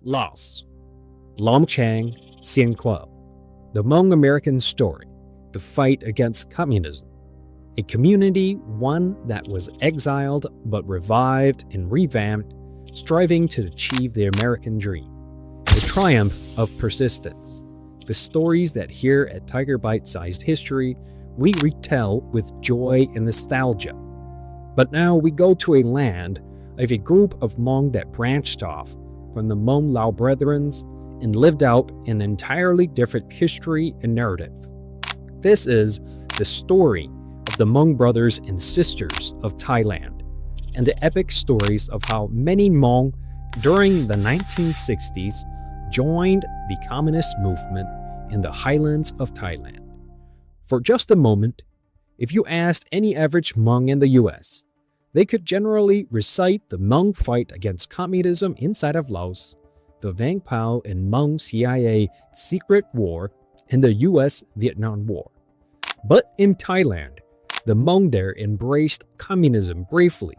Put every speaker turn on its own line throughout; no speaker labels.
Laos. Long Chang Xian Kuo. The Hmong American Story. The Fight Against Communism. A community, one that was exiled but revived and revamped, striving to achieve the American dream. The triumph of persistence. The stories that here at Tiger Bite-Sized History we retell with joy and nostalgia. But now we go to a land of a group of Hmong that branched off from the Hmong Lao Brethrens and lived out an entirely different history and narrative. This is the story of the Hmong brothers and sisters of Thailand, and the epic stories of how many Hmong during the 1960s joined the Communist movement in the highlands of Thailand. For just a moment, if you asked any average Hmong in the US, they could generally recite the Hmong fight against communism inside of Laos, the Vang Pao and Hmong CIA secret war, and the US-Vietnam War. But in Thailand, the Hmong there embraced communism bravely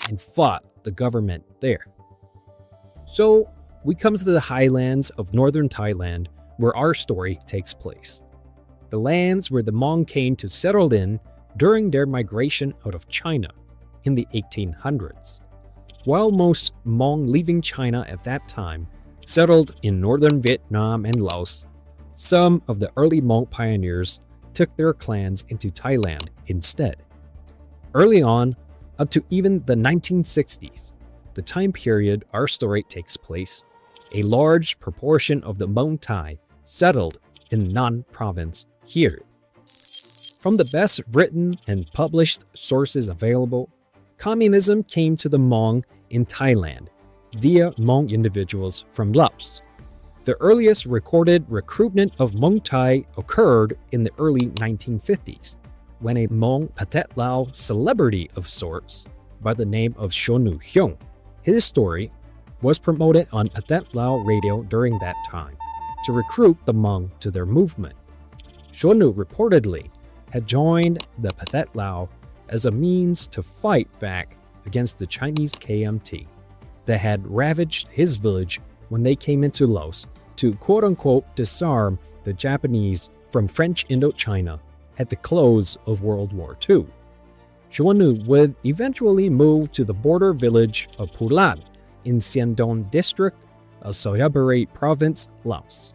and fought the government there. So we come to the highlands of northern Thailand where our story takes place. The lands where the Hmong came to settle in during their migration out of China in the 1800s. While most Hmong leaving China at that time settled in northern Vietnam and Laos, some of the early Hmong pioneers took their clans into Thailand instead. Early on, up to even the 1960s, the time period our story takes place, a large proportion of the Hmong Thai settled in Nan province here. From the best written and published sources available, communism came to the Hmong in Thailand via Hmong individuals from Laos. The earliest recorded recruitment of Hmong Thai occurred in the early 1950s, when a Hmong Pathet Lao celebrity of sorts by the name of Shonu Hyung, his story, was promoted on Pathet Lao radio during that time to recruit the Hmong to their movement. Shonu reportedly had joined the Pathet Lao as a means to fight back against the Chinese KMT that had ravaged his village when they came into Laos to quote-unquote disarm the Japanese from French Indochina at the close of World War II. Shonu would eventually move to the border village of Pulan in Siandon district of Soyaburi province, Laos.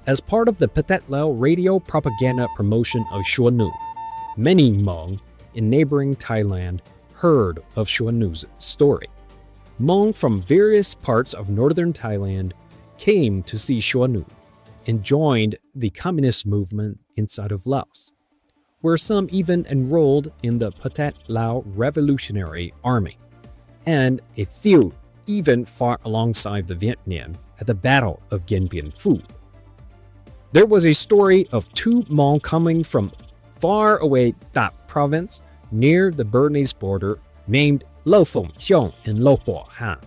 As part of the Pathet Lao radio propaganda promotion of Shonu, many Hmong in neighboring Thailand heard of Shonu's story. Hmong from various parts of northern Thailand came to see Shonu and joined the communist movement inside of Laos, where some even enrolled in the Pathet Lao Revolutionary Army, and a few even fought alongside the Vietnam at the Battle of Dien Bien Phu. There was a story of two Hmong coming from far away Dap province near the Burmese border named Lo Fong Xiong and Lo Po Han.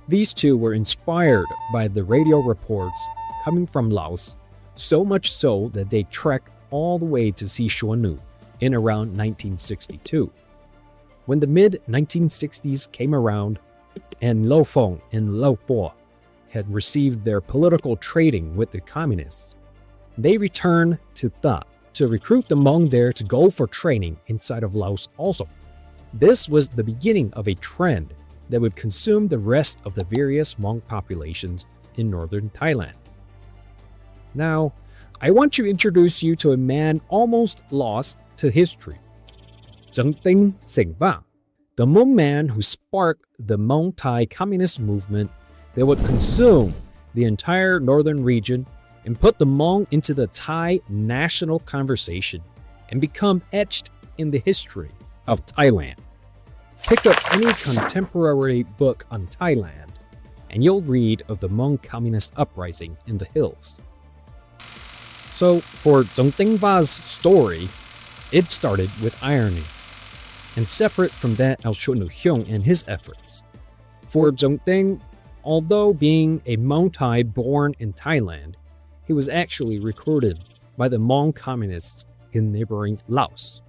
These two were inspired by the radio reports coming from Laos, so much so that they trekked all the way to see Shonu in around 1962. When the mid-1960s came around and Lo Fong and Lo Po had received their political trading with the communists, they returned to Tha to recruit the Hmong there to go for training inside of Laos also. This was the beginning of a trend that would consume the rest of the various Hmong populations in northern Thailand. Now, I want to introduce you to a man almost lost to history, Jong Teng Sae Vang, the Hmong man who sparked the Hmong Thai communist movement that would consume the entire northern region and put the Hmong into the Thai national conversation and become etched in the history of Thailand. Pick up any contemporary book on Thailand, and you'll read of the Hmong communist uprising in the hills. So, for Jong Teng Vang's story, it started with irony. And separate from that, I'll Shonu Hyung and his efforts. For Jong Teng, although being a Hmong Thai born in Thailand, he was actually recruited by the Hmong communists in neighboring Laos.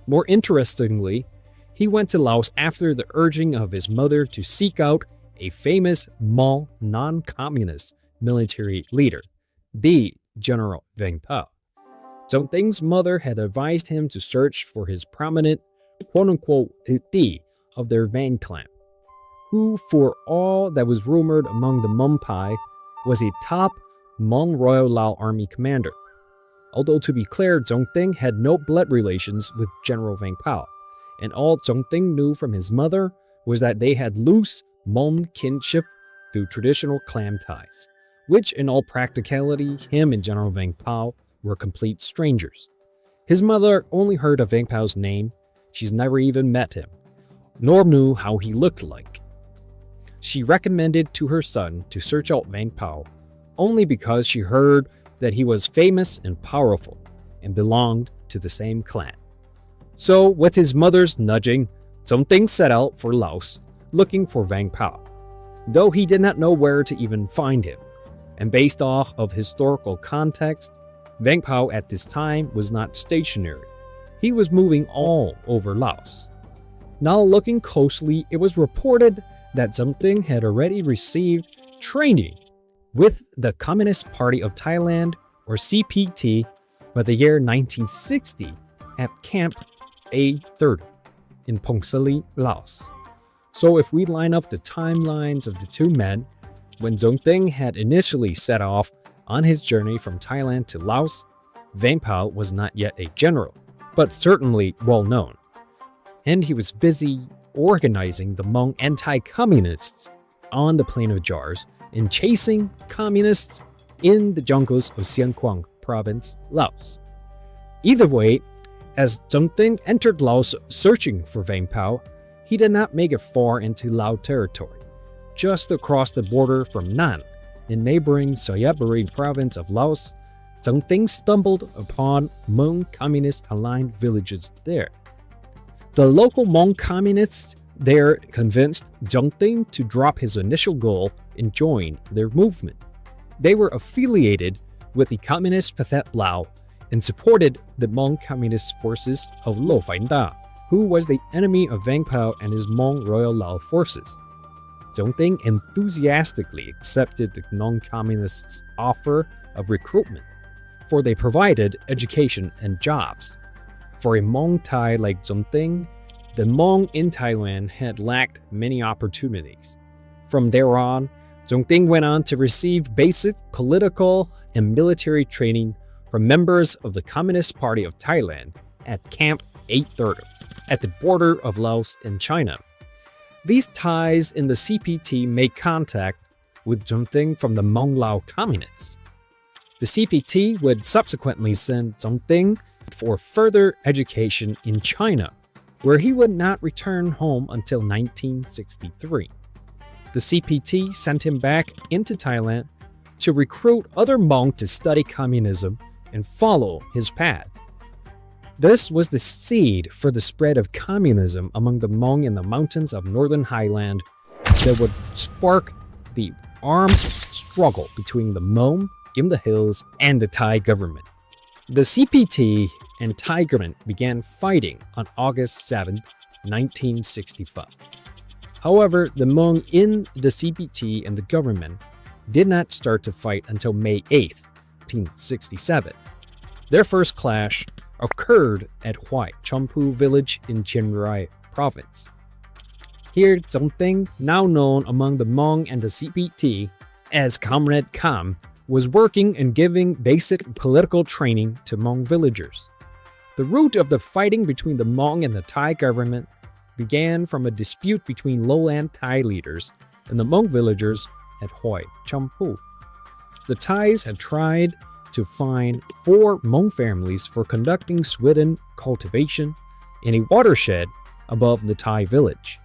More interestingly, he went to Laos after the urging of his mother to seek out a famous Hmong non-communist military leader, the General Vang Pao. Jong Teng's mother had advised him to search for his prominent, quote-unquote, "Ti" of their Vang clan, who, for all that was rumored among the Hmong Pai, was a top Hmong Royal Lao Army commander. Although to be clear, Jong Teng had no blood relations with General Vang Pao, and all Jong Teng knew from his mother was that they had loose Hmong kinship through traditional clan ties, which in all practicality, him and General Vang Pao were complete strangers. His mother only heard of Vang Pao's name. She's never even met him, nor knew how he looked like. She recommended to her son to search out Vang Pao only because she heard that he was famous and powerful and belonged to the same clan. So, with his mother's nudging, Jong Teng set out for Laos looking for Vang Pao, though he did not know where to even find him. And based off of historical context, Vang Pao at this time was not stationary. He was moving all over Laos. Now looking closely, it was reported that Jong Teng had already received training with the Communist Party of Thailand, or CPT, by the year 1960 at Camp A30 in Phongsaly, Laos. So if we line up the timelines of the two men, when Jong Teng had initially set off on his journey from Thailand to Laos, Vang Pao was not yet a general, but certainly well known. And he was busy organizing the Hmong anti-communists on the Plain of Jars in chasing communists in the jungles of Xian Quang province, Laos. Either way, as Jong Teng entered Laos searching for Vang Pao, he did not make it far into Lao territory. Just across the border from Nan, in neighboring Soyaburi province of Laos, Jong Teng stumbled upon Hmong communist-aligned villages there. The local Hmong communists there convinced Jong Teng to drop his initial goal and join their movement. They were affiliated with the Communist Pathet Lao and supported the Hmong Communist forces of Lo Phai Da, who was the enemy of Vang Pao and his Hmong Royal Lao forces. Jong Teng enthusiastically accepted the non-communists' offer of recruitment, for they provided education and jobs. For a Hmong Thai like Jong Teng, the Hmong in Thailand had lacked many opportunities. From there on, Jong Teng went on to receive basic political and military training from members of the Communist Party of Thailand at Camp 830 at the border of Laos and China. These ties in the CPT made contact with Jong Teng from the Hmong Lao communists. The CPT would subsequently send Jong Teng for further education in China, where he would not return home until 1963. The CPT sent him back into Thailand to recruit other Hmong to study communism and follow his path. This was the seed for the spread of communism among the Hmong in the mountains of northern Highland that would spark the armed struggle between the Hmong in the hills and the Thai government. The CPT and Thai government began fighting on August 7, 1965. However, the Hmong in the CPT and the government did not start to fight until May 8, 1967. Their first clash occurred at Huai Chomphu Village in Chiang Rai province. Here, Jong Teng, now known among the Hmong and the CPT as Comrade Kam, was working and giving basic political training to Hmong villagers. The root of the fighting between the Hmong and the Thai government began from a dispute between lowland Thai leaders and the Hmong villagers at Huai Chomphu. The Thais had tried to find 4 Hmong families for conducting swidden cultivation in a watershed above the Thai village.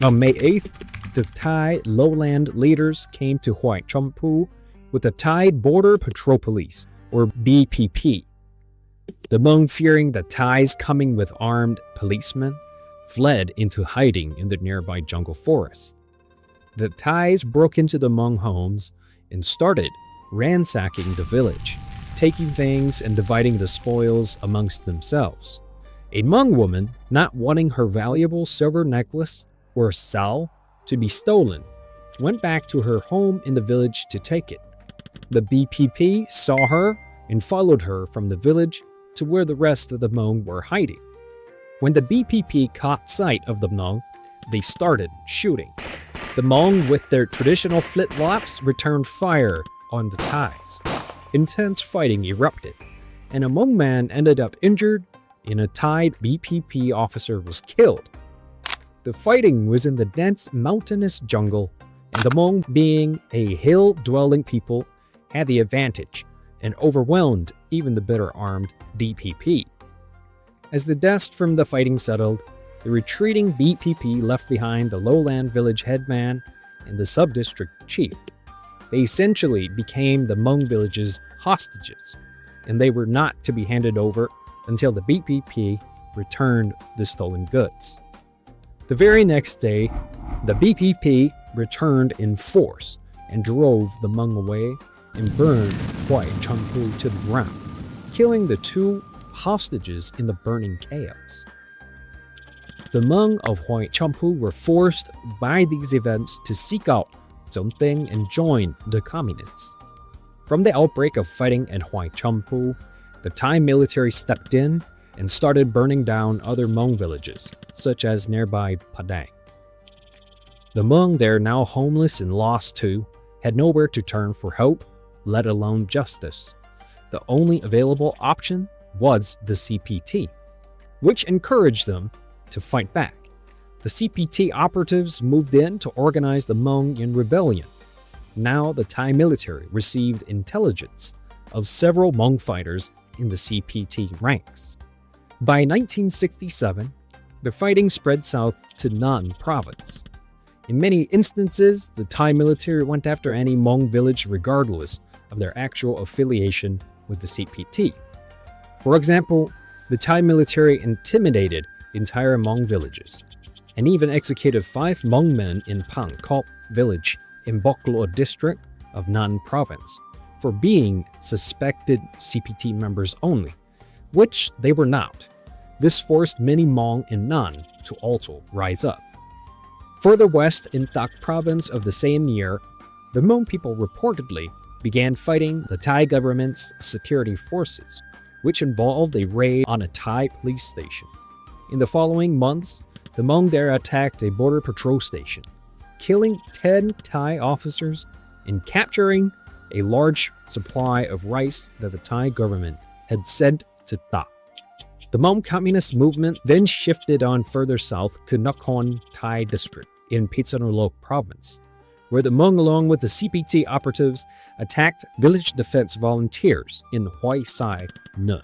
On May 8th, the Thai lowland leaders came to Huai Chomphu with the Thai Border Patrol Police, or BPP. The Hmong, fearing the Thais coming with armed policemen, fled into hiding in the nearby jungle forest. The Thais broke into the Hmong homes and started ransacking the village, taking things and dividing the spoils amongst themselves. A Hmong woman, not wanting her valuable silver necklace or sao to be stolen, went back to her home in the village to take it. The BPP saw her and followed her from the village to where the rest of the Hmong were hiding. When the BPP caught sight of the Hmong, they started shooting. The Hmong, with their traditional flintlops, returned fire on the Thais. Intense fighting erupted, and a Hmong man ended up injured, and a Thai BPP officer was killed. The fighting was in the dense mountainous jungle, and the Hmong, being a hill-dwelling people, had the advantage and overwhelmed even the better-armed DPP. As the dust from the fighting settled, the retreating BPP left behind the lowland village headman and the sub-district chief. They essentially became the Hmong village's hostages, and they were not to be handed over until the BPP returned the stolen goods. The very next day, the BPP returned in force and drove the Hmong away and burned Huai Chomphu to the ground, killing the 2 hostages in the burning chaos. The Hmong of Huai Chomphu were forced by these events to seek out Jong Teng and join the Communists. From the outbreak of fighting at Huai Chomphu, the Thai military stepped in and started burning down other Hmong villages, such as nearby Padang. The Hmong, there now homeless and lost too, had nowhere to turn for hope, let alone justice. The only available option was the CPT, which encouraged them to fight back. The CPT operatives moved in to organize the Hmong in rebellion. Now the Thai military received intelligence of several Hmong fighters in the CPT ranks. By 1967, the fighting spread south to Nan province. In many instances, the Thai military went after any Hmong village regardless of their actual affiliation with the CPT. For example, the Thai military intimidated entire Hmong villages, and even executed 5 Hmong men in Pangkop village in Boklo district of Nan province for being suspected CPT members only, which they were not. This forced many Hmong in Nan to also rise up. Further west in Tak province of the same year, the Hmong people reportedly began fighting the Thai government's security forces, which involved a raid on a Thai police station. In the following months, the Hmong there attacked a border patrol station, killing 10 Thai officers and capturing a large supply of rice that the Thai government had sent to Tak. The Hmong Communist movement then shifted on further south to Nakhon Thai district in Phitsanulok province, where the Hmong, along with the CPT operatives, attacked village defense volunteers in Huai Sai Nun.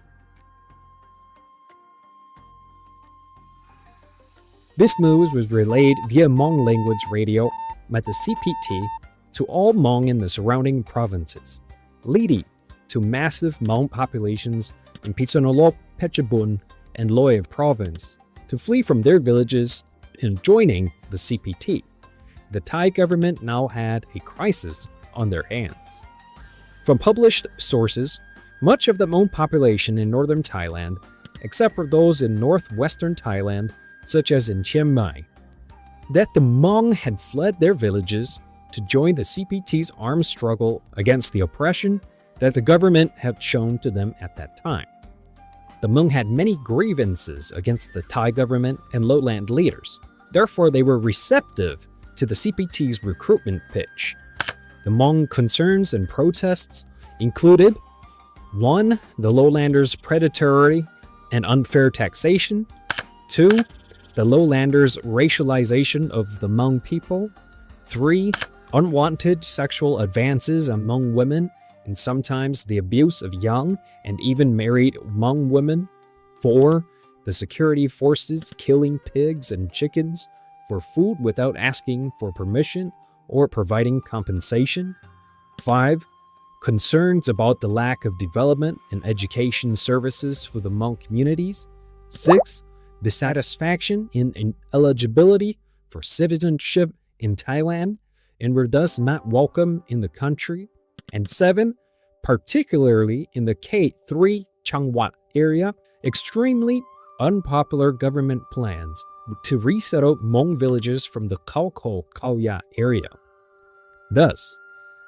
This news was relayed via Hmong language radio by the CPT to all Hmong in the surrounding provinces, leading to massive Hmong populations in Phitsanulok, Phetchabun, and Loei province to flee from their villages and joining the CPT. The Thai government now had a crisis on their hands. From published sources, much of the Hmong population in northern Thailand, except for those in northwestern Thailand, such as in Chiang Mai, that the Hmong had fled their villages to join the CPT's armed struggle against the oppression that the government had shown to them at that time. The Hmong had many grievances against the Thai government and lowland leaders. Therefore, they were receptive to the CPT's recruitment pitch. The Hmong concerns and protests included 1. The lowlanders' predatory and unfair taxation. 2. The lowlanders' racialization of the Hmong people. 3. Unwanted sexual advances among women and sometimes the abuse of young and even married Hmong women. 4. The security forces killing pigs and chickens for food without asking for permission or providing compensation. 5. Concerns about the lack of development and education services for the Hmong communities. 6. Dissatisfaction in eligibility for citizenship in Thailand and were thus not welcome in the country. And 7. Particularly in the K3 Changwat area, extremely unpopular government plans to resettle Hmong villages from the Khao Ko Khao Ya area. Thus,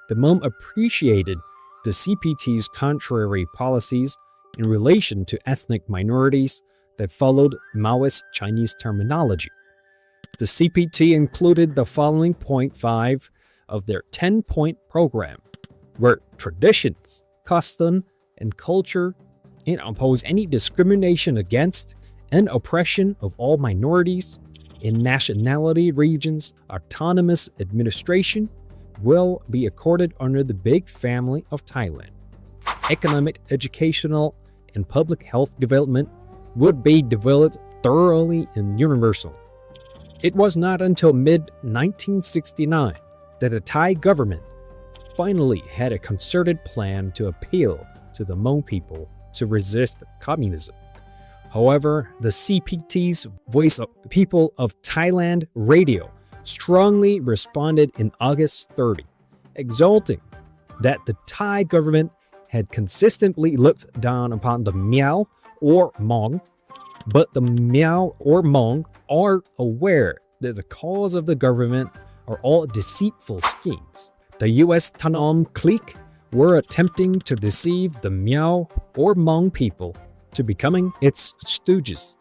the Hmong appreciated the CPT's contrary policies in relation to ethnic minorities that followed Maoist Chinese terminology. The CPT included the following point 5 of their 10-point program, where traditions, custom, and culture oppose any discrimination against and oppression of all minorities in nationality regions. Autonomous administration will be accorded under the big family of Thailand. Economic, educational, and public health development would be developed thoroughly and universal. It was not until mid-1969 that the Thai government finally had a concerted plan to appeal to the Hmong people to resist communism. However, the CPT's Voice of the People of Thailand radio strongly responded in August 30, exulting that the Thai government had consistently looked down upon the Miao or Hmong, but the Miao or Hmong are aware that the cause of the government are all deceitful schemes. The U.S. Tanom clique were attempting to deceive the Miao or Hmong people to becoming its stooges.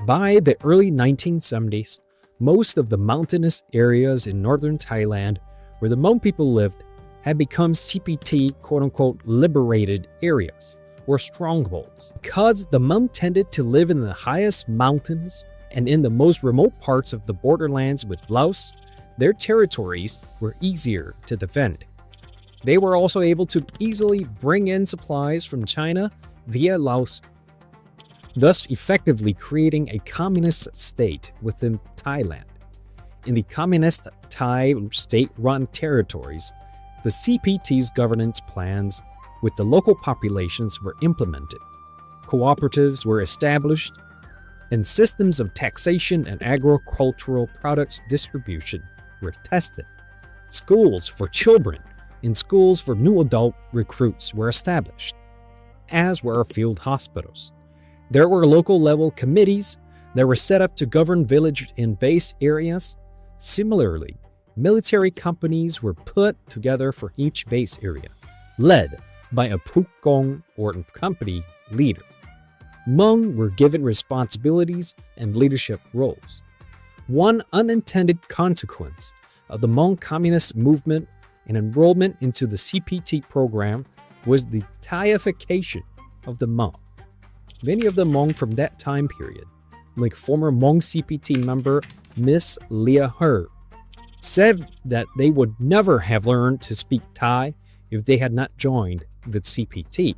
By the early 1970s, most of the mountainous areas in northern Thailand where the Hmong people lived had become CPT quote-unquote liberated areas or strongholds. Because the Hmong tended to live in the highest mountains and in the most remote parts of the borderlands with Laos, their territories were easier to defend. They were also able to easily bring in supplies from China via Laos, thus effectively creating a communist state within Thailand. In the communist Thai state-run territories, the CPT's governance plans with the local populations were implemented. Cooperatives were established, and systems of taxation and agricultural products distribution were tested. Schools for children and schools for new adult recruits were established, as were field hospitals. There were local level committees that were set up to govern village and base areas. Similarly, military companies were put together for each base area, led by a pukong or company leader. Hmong were given responsibilities and leadership roles. One unintended consequence of the Hmong communist movement and enrollment into the CPT program was the Thaiification of the Hmong. Many of the Hmong from that time period, like former Hmong CPT member Miss Leah Her, said that they would never have learned to speak Thai if they had not joined the CPT.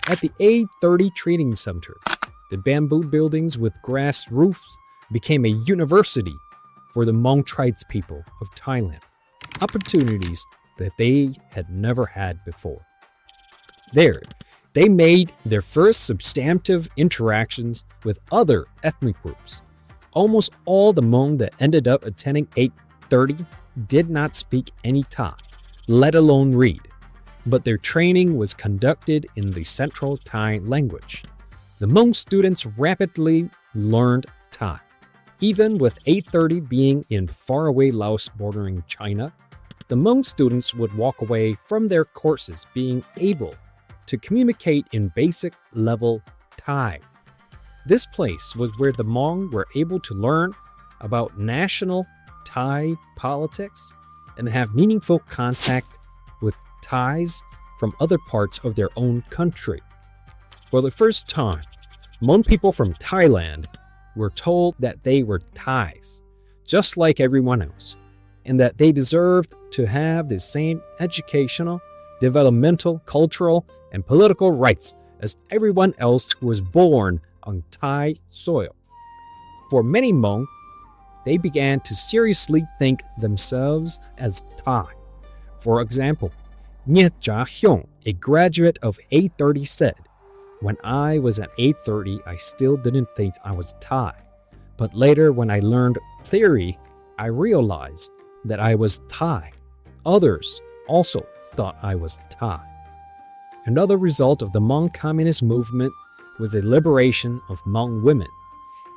At the A30 Training Center, the bamboo buildings with grass roofs became a university for the Hmong tribespeople of Thailand, opportunities that they had never had before. There, they made their first substantive interactions with other ethnic groups. Almost all the Hmong that ended up attending 830 did not speak any Thai, let alone read, but their training was conducted in the Central Thai language. The Hmong students rapidly learned Thai. Even with 830 being in faraway Laos bordering China, the Hmong students would walk away from their courses being able to communicate in basic level Thai. This place was where the Hmong were able to learn about national Thai politics and have meaningful contact with Thais from other parts of their own country. For the first time, Hmong people from Thailand were told that they were Thais, just like everyone else, and that they deserved to have the same educational, developmental, cultural, and political rights as everyone else who was born on Thai soil. For many Hmong, they began to seriously think themselves as Thai. For example, Nhiet Ja Hyung, a graduate of 830, said, "When I was at 830, I still didn't think I was Thai. But later, when I learned theory, I realized that I was Thai. Others also thought I was Thai." Another result of the Hmong communist movement was the liberation of Hmong women.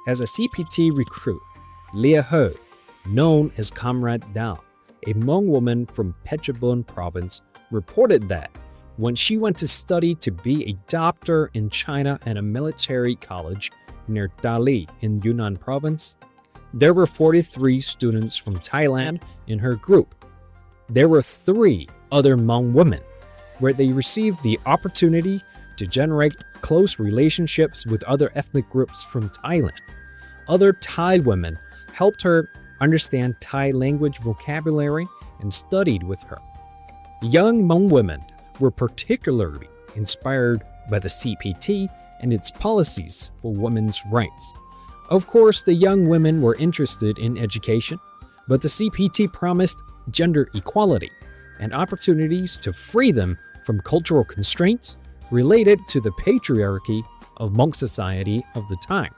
As a CPT recruit, Leah He, known as Comrade Dao, a Hmong woman from Phetchabun province, reported that when she went to study to be a doctor in China at a military college near Dali in Yunnan province, there were 43 students from Thailand in her group. There were 3 other Hmong women, where they received the opportunity to generate close relationships with other ethnic groups from Thailand. Other Thai women helped her understand Thai language vocabulary and studied with her. Young Hmong women were particularly inspired by the CPT and its policies for women's rights. Of course, the young women were interested in education, but the CPT promised gender equality and opportunities to free them from cultural constraints related to the patriarchy of Hmong society of the time.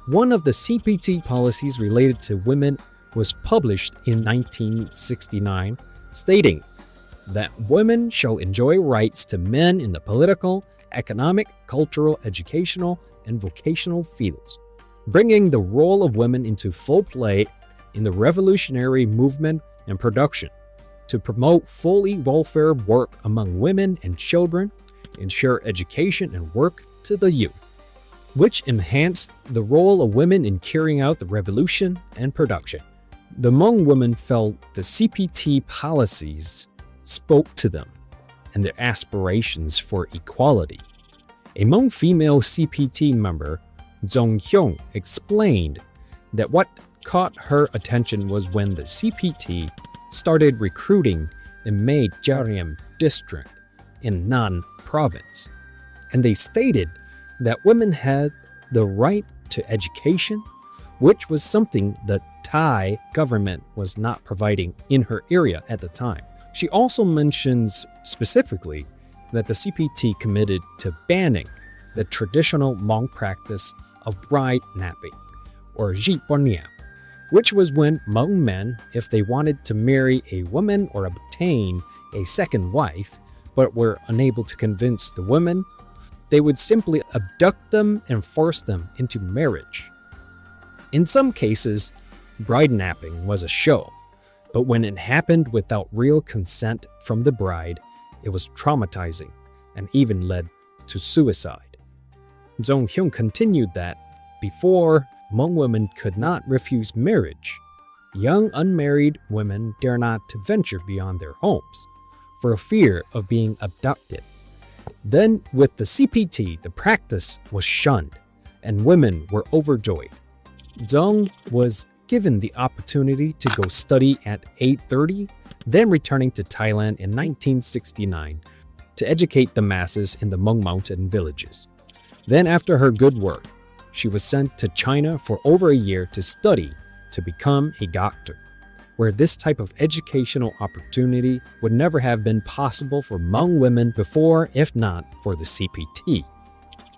One of the CPT policies related to women was published in 1969, stating that women shall enjoy rights to men in the political, economic, cultural, educational, and vocational fields, bringing the role of women into full play in the revolutionary movement and production, to promote fully welfare work among women and children, ensure education and work to the youth, which enhanced the role of women in carrying out the revolution and production. The Hmong women felt the CPT policies spoke to them and their aspirations for equality. A Hmong female CPT member, Jong Hyung, explained that what caught her attention was when the CPT started recruiting in Mae Jariam district in Nan province, and they stated that women had the right to education, which was something the Thai government was not providing in her area at the time. She also mentions specifically that the CPT committed to banning the traditional Hmong practice of bride napping, or jiponyam, which was when Hmong men, if they wanted to marry a woman or obtain a second wife, but were unable to convince the woman, they would simply abduct them and force them into marriage. In some cases, bride napping was a show, but when it happened without real consent from the bride, it was traumatizing and even led to suicide. Jong Hyung continued that before, Hmong women could not refuse marriage. Young unmarried women dare not to venture beyond their homes for fear of being abducted. Then, with the CPT, the practice was shunned, and women were overjoyed. Jong was given the opportunity to go study at 8:30, then returning to Thailand in 1969 to educate the masses in the Hmong mountain villages. Then, after her good work, she was sent to China for over a year to study to become a doctor, where this type of educational opportunity would never have been possible for Hmong women before, if not for the CPT.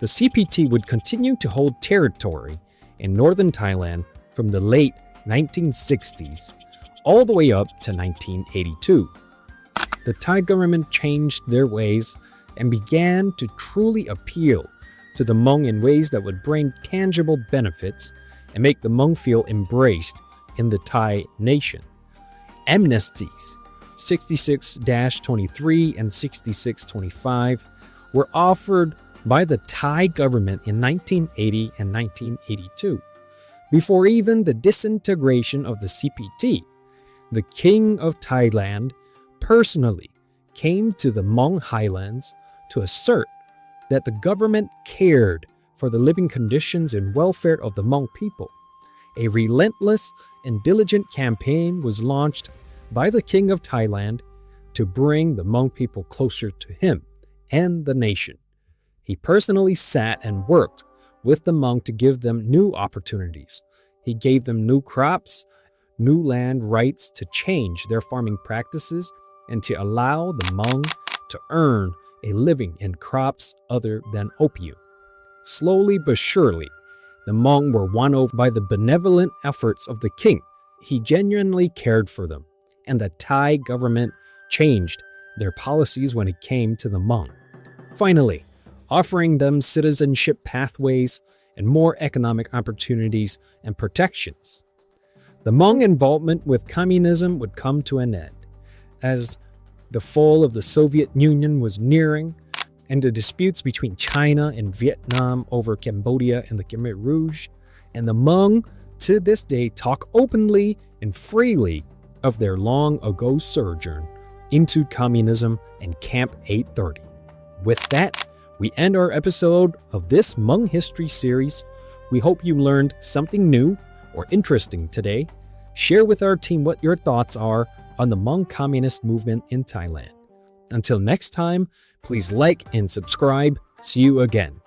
The CPT would continue to hold territory in northern Thailand from the late 1960s all the way up to 1982. The Thai government changed their ways and began to truly appeal to the Hmong in ways that would bring tangible benefits and make the Hmong feel embraced in the Thai nation. Amnesties 66-23 and 66-25 were offered by the Thai government in 1980 and 1982. Before even the disintegration of the CPT, the King of Thailand personally came to the Hmong highlands to assert that the government cared for the living conditions and welfare of the Hmong people. A relentless and diligent campaign was launched by the King of Thailand to bring the Hmong people closer to him and the nation. He personally sat and worked with the Hmong to give them new opportunities. He gave them new crops, new land rights to change their farming practices, and to allow the Hmong to earn a living in crops other than opium. Slowly but surely, the Hmong were won over by the benevolent efforts of the king. He genuinely cared for them, and the Thai government changed their policies when it came to the Hmong, finally offering them citizenship pathways and more economic opportunities and protections. The Hmong involvement with communism would come to an end, as the fall of the Soviet Union was nearing, and the disputes between China and Vietnam over Cambodia and the Khmer Rouge, and the Hmong to this day talk openly and freely of their long ago sojourn into communism and Camp 830. With that, we end our episode of this Hmong history series. We hope you learned something new or interesting today. Share with our team what your thoughts are on the Hmong communist movement in Thailand. Until next time, please like and subscribe. See you again.